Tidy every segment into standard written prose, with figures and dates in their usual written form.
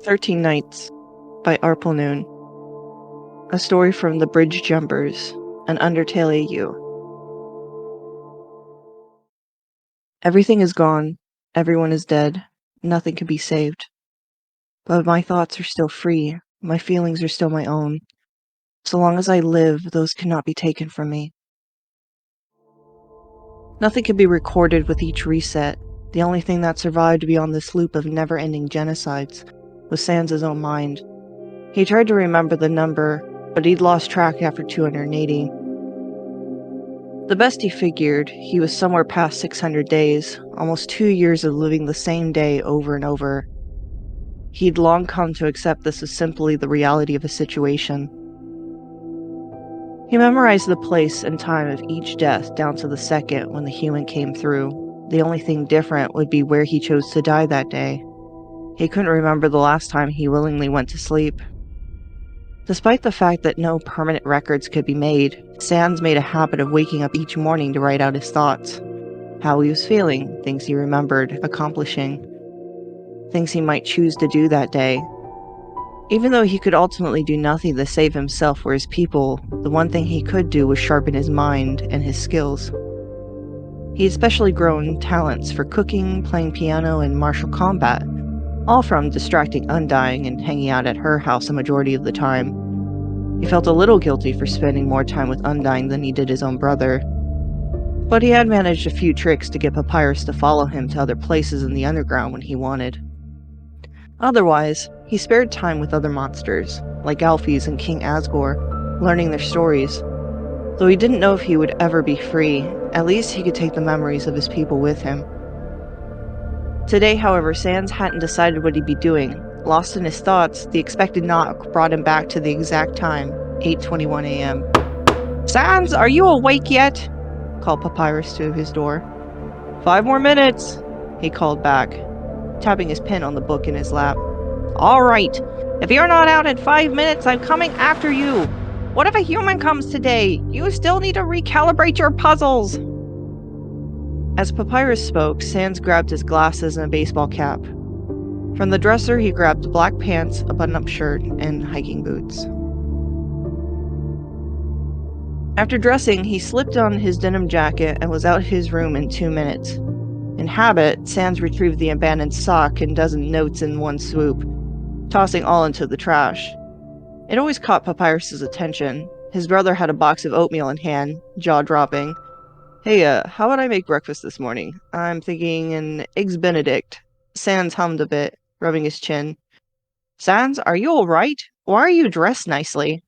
13 Nights by Noon. A story from the Bridge Jumpers, an Undertale AU. Everything is gone, everyone is dead, nothing can be saved. But my thoughts are still free, my feelings are still my own. So long as I live, those cannot be taken from me. Nothing can be recorded with each reset. The only thing that survived beyond this loop of never-ending genocides was Sans' own mind. He tried to remember the number, but he'd lost track after 280. The best he figured, he was somewhere past 600 days, almost 2 years of living the same day over and over. He'd long come to accept this as simply the reality of his situation. He memorized the place and time of each death down to the second when the human came through. The only thing different would be where he chose to die that day. He couldn't remember the last time he willingly went to sleep. Despite the fact that no permanent records could be made, Sans made a habit of waking up each morning to write out his thoughts. How he was feeling, things he remembered accomplishing, things he might choose to do that day. Even though he could ultimately do nothing to save himself or his people, the one thing he could do was sharpen his mind and his skills. He had specially grown talents for cooking, playing piano, and martial combat, all from distracting Undying and hanging out at her house a majority of the time. He felt a little guilty for spending more time with Undying than he did his own brother. But he had managed a few tricks to get Papyrus to follow him to other places in the underground when he wanted. Otherwise, he spared time with other monsters, like Alphys and King Asgore, learning their stories. Though he didn't know if he would ever be free, at least he could take the memories of his people with him. Today, however, Sans hadn't decided what he'd be doing. Lost in his thoughts, the expected knock brought him back to the exact time, 8:21 a.m. "Sans, are you awake yet?" called Papyrus to his door. "5 more minutes," he called back, tapping his pen on the book in his lap. "All right. If you're not out in 5 minutes, I'm coming after you. What if a human comes today? You still need to recalibrate your puzzles." As Papyrus spoke, Sans grabbed his glasses and a baseball cap. From the dresser, he grabbed black pants, a button-up shirt, and hiking boots. After dressing, he slipped on his denim jacket and was out of his room in 2 minutes. In habit, Sans retrieved the abandoned sock and dozen notes in one swoop, tossing all into the trash. It always caught Papyrus's attention. His brother had a box of oatmeal in hand, jaw-dropping. "Hey, how would I make breakfast this morning? I'm thinking an Eggs Benedict." Sans hummed a bit, rubbing his chin. "Sans, are you alright? Why are you dressed nicely?"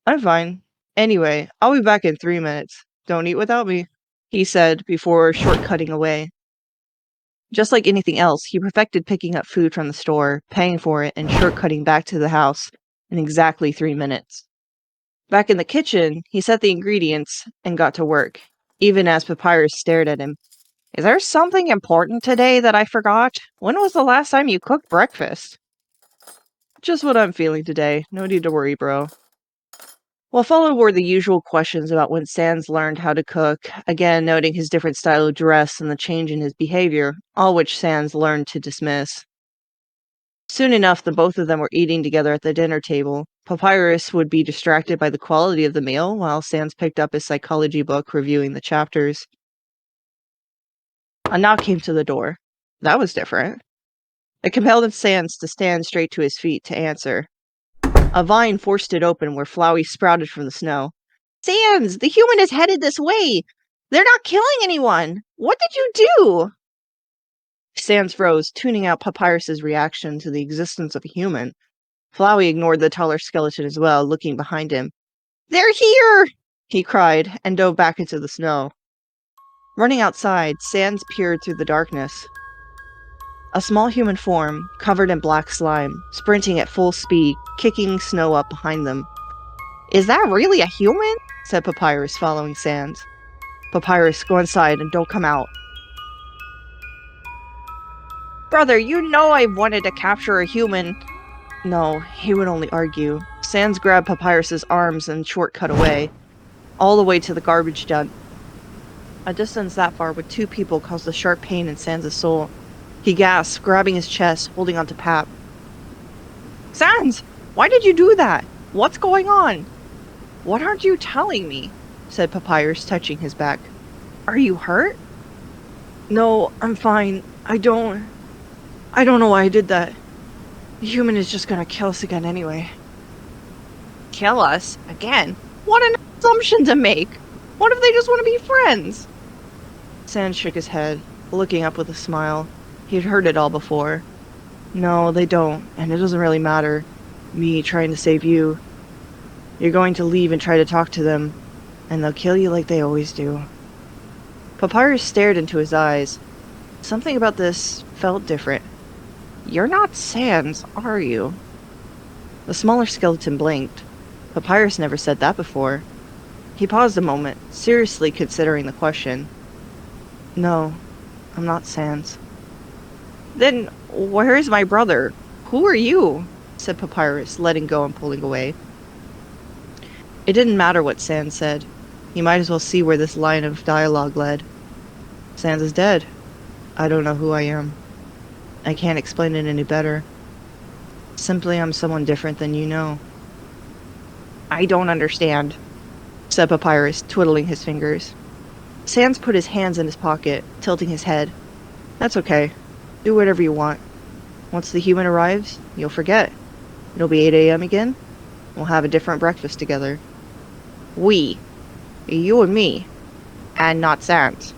"I'm fine. Anyway, I'll be back in 3 minutes. Don't eat without me," he said before shortcutting away. Just like anything else, he perfected picking up food from the store, paying for it, and shortcutting back to the house in exactly 3 minutes. Back in the kitchen, he set the ingredients and got to work, even as Papyrus stared at him. "Is there something important today that I forgot? When was the last time you cooked breakfast?" "Just what I'm feeling today. No need to worry, bro." What followed were the usual questions about when Sans learned how to cook, again noting his different style of dress and the change in his behavior, all which Sans learned to dismiss. Soon enough, the both of them were eating together at the dinner table. Papyrus would be distracted by the quality of the meal, while Sans picked up his psychology book, reviewing the chapters. A knock came to the door. That was different. It compelled Sans to stand straight to his feet to answer. A vine forced it open where Flowey sprouted from the snow. "Sans, the human is headed this way! They're not killing anyone! What did you do?" Sans froze, tuning out Papyrus's reaction to the existence of a human. Flowey ignored the taller skeleton as well, looking behind him. "They're here!" he cried, and dove back into the snow. Running outside, Sans peered through the darkness. A small human form, covered in black slime, sprinting at full speed, kicking snow up behind them. "Is that really a human?" said Papyrus, following Sans. "Papyrus, go inside and don't come out." "Brother, you know I wanted to capture a human." No, he would only argue. Sans grabbed Papyrus's arms and shortcut away, all the way to the garbage dump. A distance that far with 2 people caused a sharp pain in Sans' soul. He gasped, grabbing his chest, holding onto Pap. Sans! Why did you do that? What's going on? What aren't you telling me? Said Papyrus, touching his back. Are you hurt? No, I'm fine. I don't know why I did that. The human is just gonna kill us again anyway. Kill us? Again? What an assumption to make! What if they just want to be friends? Sans shook his head, looking up with a smile. He'd heard it all before. No, they don't, and it doesn't really matter. Me trying to save you. You're going to leave and try to talk to them, and they'll kill you like they always do. Papyrus stared into his eyes. Something about this felt different. You're not Sans, are you? The smaller skeleton blinked. Papyrus never said that before. He paused a moment, seriously considering the question. No, I'm not Sans. Then, where is my brother? Who are you? Said Papyrus, letting go and pulling away. It didn't matter what Sans said. He might as well see where this line of dialogue led. Sans is dead. I don't know who I am. I can't explain it any better. Simply, I'm someone different than you know. I don't understand, said Papyrus, twiddling his fingers. Sans put his hands in his pocket, tilting his head. That's okay. Do whatever you want. Once the human arrives, you'll forget. It'll be 8 a.m. again. We'll have a different breakfast together. We. You and me. And not Sans.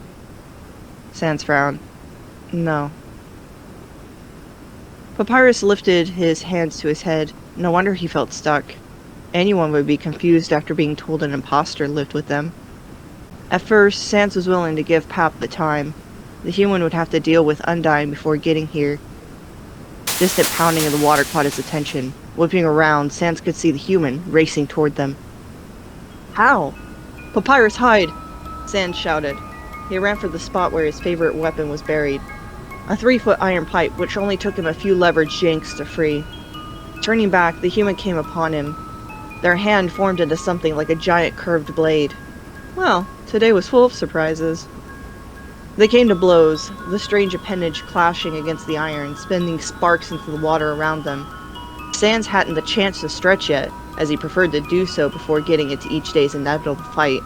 Sans frowned. No. Papyrus lifted his hands to his head. No wonder he felt stuck. Anyone would be confused after being told an imposter lived with them. At first, Sans was willing to give Pap the time. The human would have to deal with Undyne before getting here. Distant pounding of the water caught his attention. Whipping around, Sans could see the human racing toward them. How? Papyrus, hide! Sans shouted. He ran for the spot where his favorite weapon was buried. A 3-foot iron pipe, which only took him a few leverage yanks to free. Turning back, the human came upon him. Their hand formed into something like a giant curved blade. Well, today was full of surprises. They came to blows, the strange appendage clashing against the iron, spinning sparks into the water around them. Sans hadn't the chance to stretch yet, as he preferred to do so before getting into each day's inevitable fight.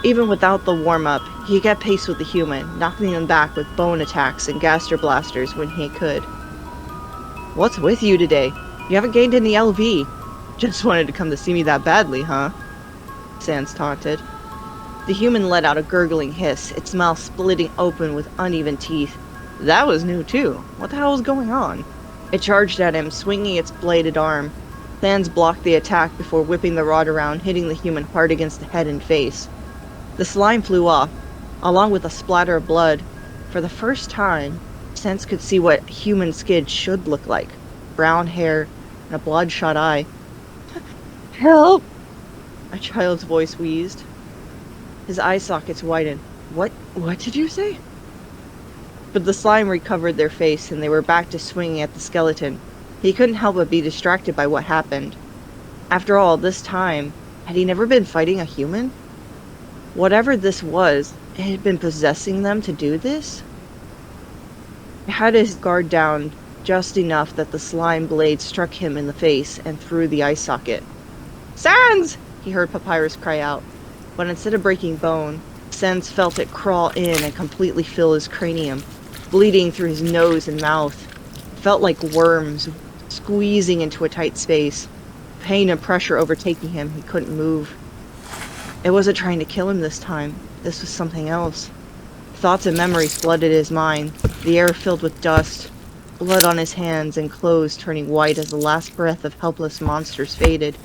Even without the warm-up, he kept pace with the human, knocking him back with bone attacks and gaster blasters when he could. What's with you today? You haven't gained any LV. Just wanted to come to see me that badly, huh? Sans taunted. The human let out a gurgling hiss, its mouth splitting open with uneven teeth. That was new too. What the hell was going on? It charged at him, swinging its bladed arm. Sans blocked the attack before whipping the rod around, hitting the human hard against the head and face. The slime flew off, along with a splatter of blood. For the first time, Sans could see what human skin should look like. Brown hair and a bloodshot eye. Help! A child's voice wheezed. His eye sockets widened. What did you say? But the slime recovered their face, and they were back to swinging at the skeleton. He couldn't help but be distracted by what happened. After all, this time, had he never been fighting a human? Whatever this was, it had been possessing them to do this? He had his guard down just enough that the slime blade struck him in the face and through the eye socket. Sans! He heard Papyrus cry out. But instead of breaking bone, Sans felt it crawl in and completely fill his cranium, bleeding through his nose and mouth. It felt like worms, squeezing into a tight space. Pain and pressure overtaking him, he couldn't move. It wasn't trying to kill him this time. This was something else. Thoughts and memories flooded his mind, the air filled with dust, blood on his hands and clothes turning white as the last breath of helpless monsters faded,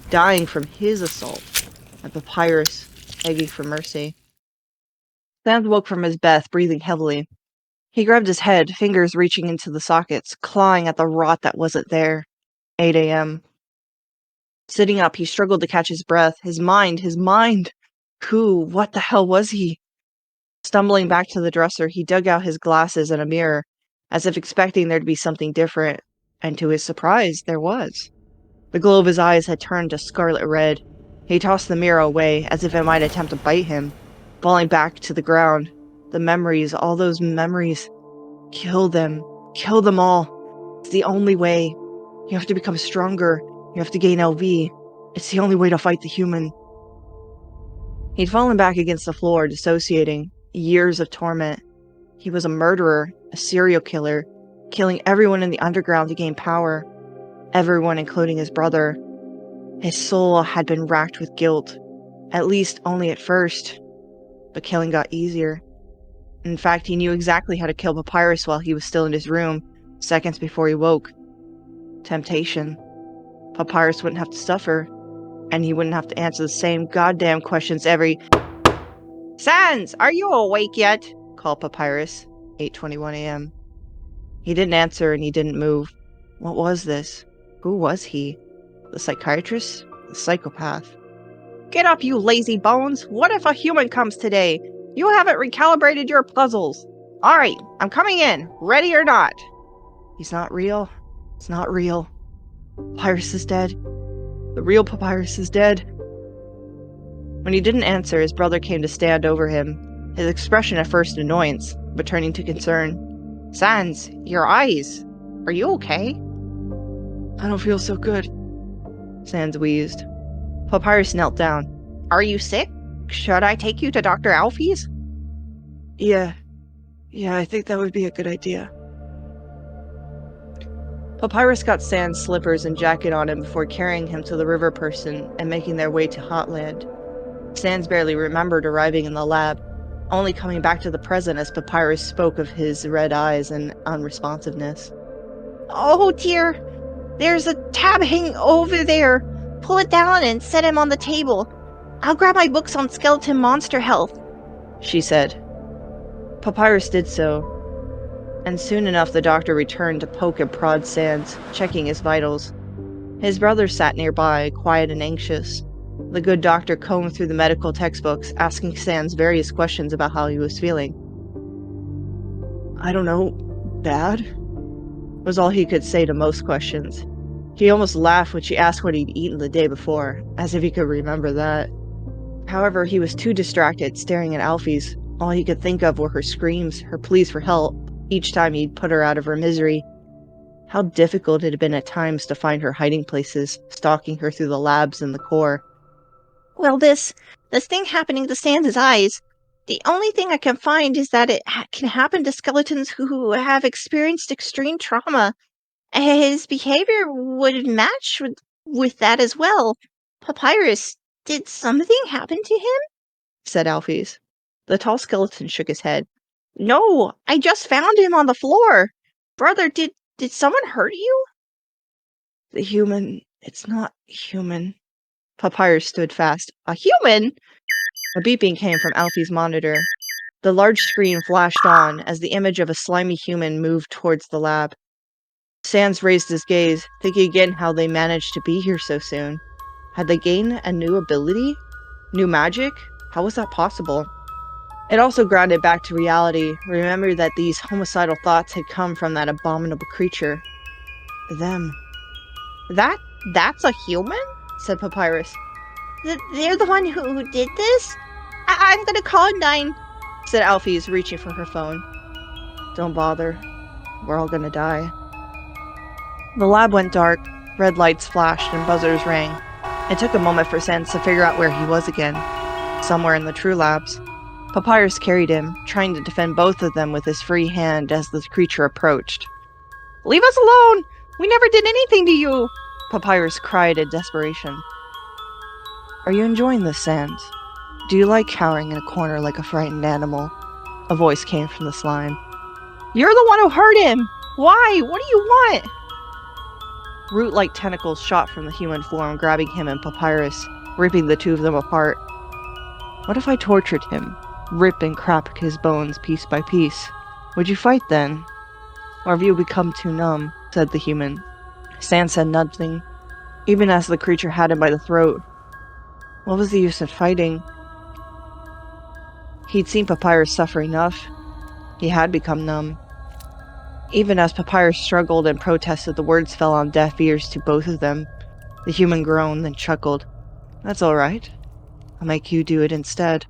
dying from his assault. And Papyrus, begging for mercy. Sans woke from his bath, breathing heavily. He grabbed his head, fingers reaching into the sockets, clawing at the rot that wasn't there. 8 a.m. Sitting up, he struggled to catch his breath. His mind! What the hell was he? Stumbling back to the dresser, he dug out his glasses and a mirror, as if expecting there to be something different. And to his surprise, there was. The glow of his eyes had turned to scarlet red. He tossed the mirror away, as if it might attempt to bite him, falling back to the ground. The memories, all those memories. Kill them all. It's the only way. You have to become stronger. You have to gain LV. It's the only way to fight the human. He'd fallen back against the floor, dissociating. Years of torment. He was a murderer, a serial killer, killing everyone in the underground to gain power. Everyone, including his brother. His soul had been racked with guilt. At least only at first. But killing got easier. In fact, he knew exactly how to kill Papyrus while he was still in his room, seconds before he woke. Temptation. Papyrus wouldn't have to suffer, and he wouldn't have to answer the same goddamn questions every— "Sans, are you awake yet?" called Papyrus, 8:21 a.m. He didn't answer and he didn't move. What was this? Who was he? The psychiatrist? The psychopath? "Get up, you lazy bones! What if a human comes today? You haven't recalibrated your puzzles. Alright, I'm coming in, ready or not." He's not real. It's not real. Papyrus is dead. The real Papyrus is dead. When he didn't answer, his brother came to stand over him, his expression at first annoyance, but turning to concern. "Sans, your eyes. Are you okay?" "I don't feel so good," Sans wheezed. Papyrus knelt down. "Are you sick? Should I take you to Dr. Alfie's?" Yeah, I think that would be a good idea." Papyrus got Sans slippers and jacket on him before carrying him to the river person and making their way to Hotland. Sans barely remembered arriving in the lab, only coming back to the present as Papyrus spoke of his red eyes and unresponsiveness. "Oh dear, there's a tab hanging over there. Pull it down and set him on the table. I'll grab my books on skeleton monster health," she said. Papyrus did so, and soon enough the doctor returned to poke and prod Sans, checking his vitals. His brother sat nearby, quiet and anxious. The good doctor combed through the medical textbooks, asking Sans various questions about how he was feeling. "I don't know, bad?" was all he could say to most questions. He almost laughed when she asked what he'd eaten the day before, as if he could remember that. However, he was too distracted, staring at Alfie's. All he could think of were her screams, her pleas for help, each time he'd put her out of her misery. How difficult it had been at times to find her hiding places, stalking her through the labs and the core. "Well, this thing happening to Sans' eyes, the only thing I can find is that it can happen to skeletons who have experienced extreme trauma. His behavior would match with that as well. Papyrus, did something happen to him?" said Alphys. The tall skeleton shook his head. "No, I just found him on the floor. Brother, did someone hurt you?" "The human, it's not human." Papyrus stood fast. "A human?" A beeping came from Alfie's monitor. The large screen flashed on as the image of a slimy human moved towards the lab. Sans raised his gaze, thinking again how they managed to be here so soon. Had they gained a new ability? New magic? How was that possible? It also grounded back to reality, remembered that these homicidal thoughts had come from that abominable creature. Them. That's a human?" said Papyrus. "They're the one who did this? I'm gonna call 9, said Alphys, reaching for her phone. "Don't bother. We're all gonna die." The lab went dark, red lights flashed and buzzers rang. It took a moment for Sans to figure out where he was again. Somewhere in the True Labs. Papyrus carried him, trying to defend both of them with his free hand as the creature approached. "Leave us alone! We never did anything to you!" Papyrus cried in desperation. "Are you enjoying this, Sans? Do you like cowering in a corner like a frightened animal?" A voice came from the slime. "You're the one who hurt him! Why? What do you want?" Root-like tentacles shot from the human form, grabbing him and Papyrus, ripping the two of them apart. "What if I tortured him, rip and crack his bones piece by piece? Would you fight then? Or have you become too numb?" said the human. Sans said nothing, even as the creature had him by the throat. What was the use of fighting? He'd seen Papyrus suffer enough. He had become numb. Even as Papyrus struggled and protested, the words fell on deaf ears to both of them. The human groaned and chuckled. "That's all right. I'll make you do it instead."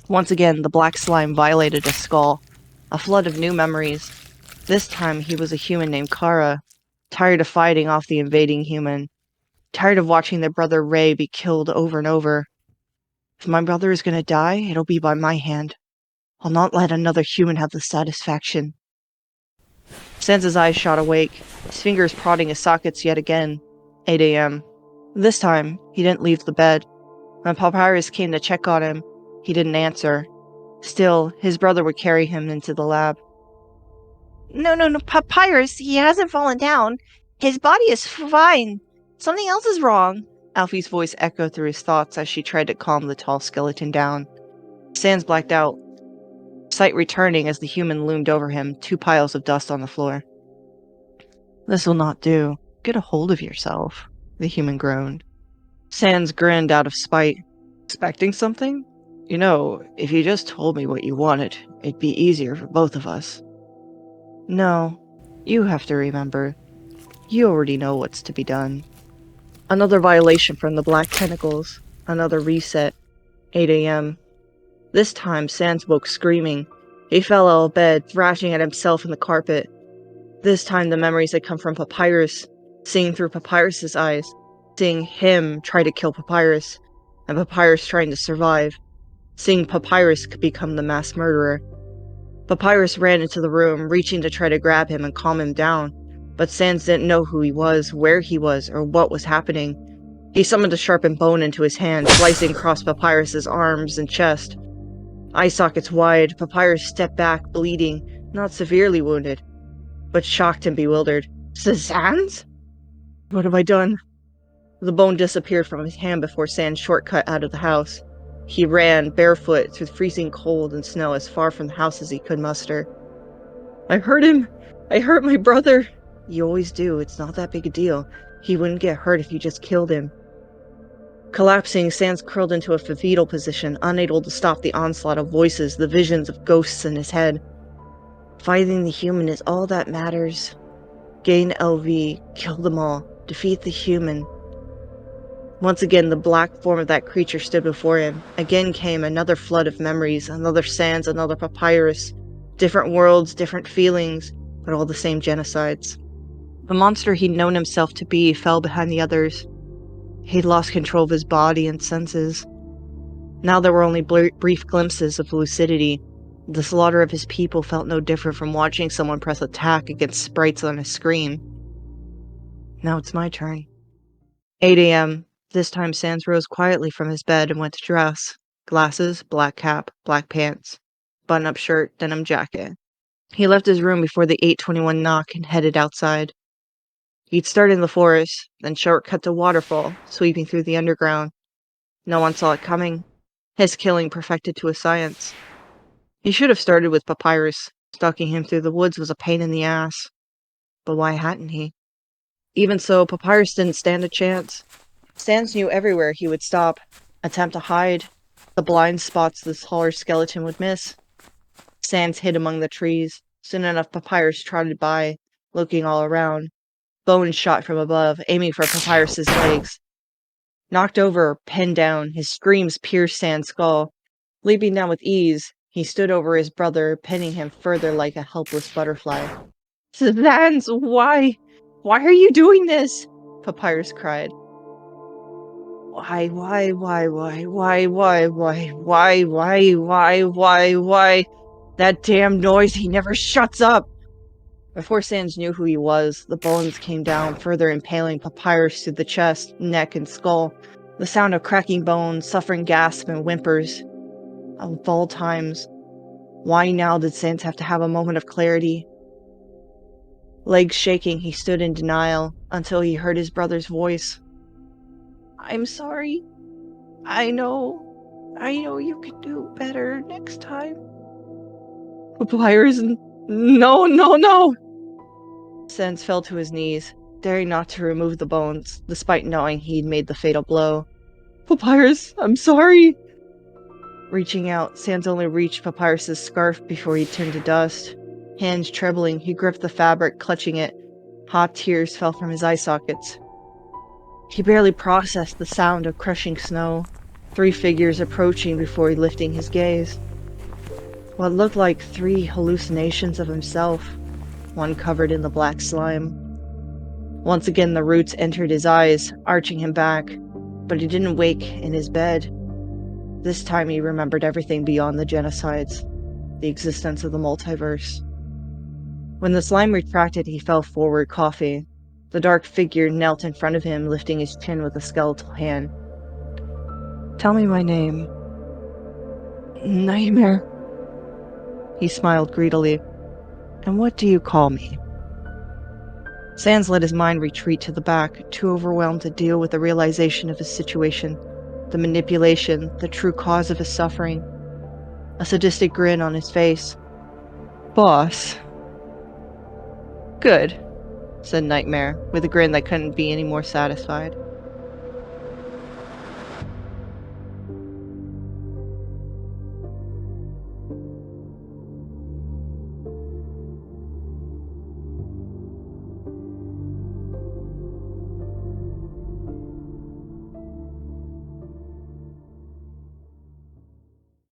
Once again, the black slime violated his skull. A flood of new memories. This time, he was a human named Kara. tired of fighting off the invading human, tired of watching their brother Ray be killed over and over. If my brother is gonna die, it'll be by my hand. I'll not let another human have the satisfaction. Sans' eyes shot awake, his fingers prodding his sockets yet again. 8 a.m. This time, he didn't leave the bed. When Papyrus came to check on him, he didn't answer. Still, his brother would carry him into the lab. No, Papyrus, he hasn't fallen down. His body is fine. Something else is wrong. Alfie's voice echoed through his thoughts as she tried to calm the tall skeleton down. Sans blacked out, sight returning as the human loomed over him, 2 piles of dust on the floor. This will not do. Get a hold of yourself, the human groaned. Sans grinned out of spite. Expecting something? You know, if you just told me what you wanted, it'd be easier for both of us. No, you have to remember. You already know what's to be done. Another violation from the black tentacles. Another reset. 8 a.m. This time, Sans woke screaming. He fell out of bed, thrashing at himself in the carpet. This time, the memories had come from Papyrus, seeing through Papyrus's eyes, seeing him try to kill Papyrus, and Papyrus trying to survive, seeing Papyrus could become the mass murderer. Papyrus ran into the room, reaching to try to grab him and calm him down, but Sans didn't know who he was, where he was, or what was happening. He summoned a sharpened bone into his hand, slicing across Papyrus's arms and chest. Eye sockets wide, Papyrus stepped back, bleeding, not severely wounded, but shocked and bewildered. Sans? What have I done? The bone disappeared from his hand before Sans shortcut out of the house. He ran, barefoot, through freezing cold and snow as far from the house as he could muster. I hurt him! I hurt my brother! You always do, it's not that big a deal. He wouldn't get hurt if you just killed him. Collapsing, Sans curled into a fetal position, unable to stop the onslaught of voices, the visions of ghosts in his head. Fighting the human is all that matters. Gain LV, kill them all, defeat the human. Once again, the black form of that creature stood before him. Again came another flood of memories, another Sans, another Papyrus. Different worlds, different feelings, but all the same genocides. The monster he'd known himself to be fell behind the others. He'd lost control of his body and senses. Now there were only brief glimpses of lucidity. The slaughter of his people felt no different from watching someone press attack against sprites on a screen. Now it's my turn. 8 a.m. This time Sans rose quietly from his bed and went to dress. Glasses, black cap, black pants, button-up shirt, denim jacket. He left his room before the 8:21 knock and headed outside. He'd start in the forest, then shortcut to Waterfall, sweeping through the underground. No one saw it coming. His killing perfected to a science. He should have started with Papyrus. Stalking him through the woods was a pain in the ass. But why hadn't he? Even so, Papyrus didn't stand a chance. Sans knew everywhere he would stop, attempt to hide, the blind spots the taller skeleton would miss. Sans hid among the trees. Soon enough, Papyrus trotted by, looking all around. Bones shot from above, aiming for Papyrus's legs. Knocked over, pinned down, his screams pierced Sans' skull. Leaping down with ease, he stood over his brother, pinning him further like a helpless butterfly. Sans, why? Why are you doing this? Papyrus cried. Why? That damn noise, he never shuts up! Before Sans knew who he was, the bones came down, further impaling Papyrus through the chest, neck, and skull. The sound of cracking bones, suffering gasps and whimpers. Of all times, why now did Sans have to have a moment of clarity? Legs shaking, he stood in denial, until he heard his brother's voice. I'm sorry. I know you can do better next time. Papyrus, no! Sans fell to his knees, daring not to remove the bones, despite knowing he'd made the fatal blow. Papyrus, I'm sorry! Reaching out, Sans only reached Papyrus's scarf before he turned to dust. Hands trembling, he gripped the fabric, clutching it. Hot tears fell from his eye sockets. He barely processed the sound of crushing snow. 3 figures approaching before lifting his gaze. What looked like 3 hallucinations of himself, one covered in the black slime. Once again, the roots entered his eyes, arching him back, but he didn't wake in his bed. This time he remembered everything beyond the genocides, the existence of the multiverse. When the slime retracted, he fell forward, coughing. The dark figure knelt in front of him, lifting his chin with a skeletal hand. "Tell me my name." "Nightmare." He smiled greedily. "And what do you call me?" Sans let his mind retreat to the back, too overwhelmed to deal with the realization of his situation, the manipulation, the true cause of his suffering. A sadistic grin on his face. "Boss." "Good," said Nightmare, with a grin that couldn't be any more satisfied.